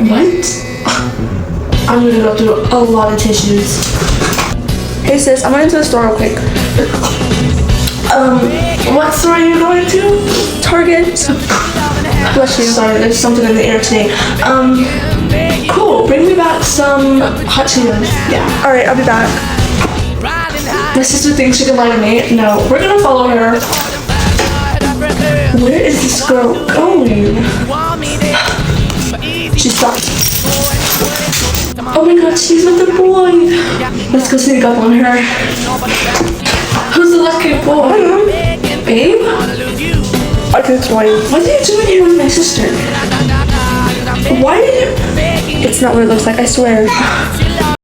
What? I'm gonna go through a lot of tissues. Hey sis, I'm going to the store real quick. What store are you going to? Target. Bless you. Sorry, there's something in the air today. Cool. Bring me back some hot Cheetos. Yeah. Alright, I'll be back. My sister thinks she can lie to me. No, we're gonna follow her. Where is this girl going? She stopped. Oh my god, she's with the boy. Let's go sneak up on her. Who's the lucky boy? Babe? I can explain. What are you doing here with my sister? Why did you... It's not what it looks like, I swear.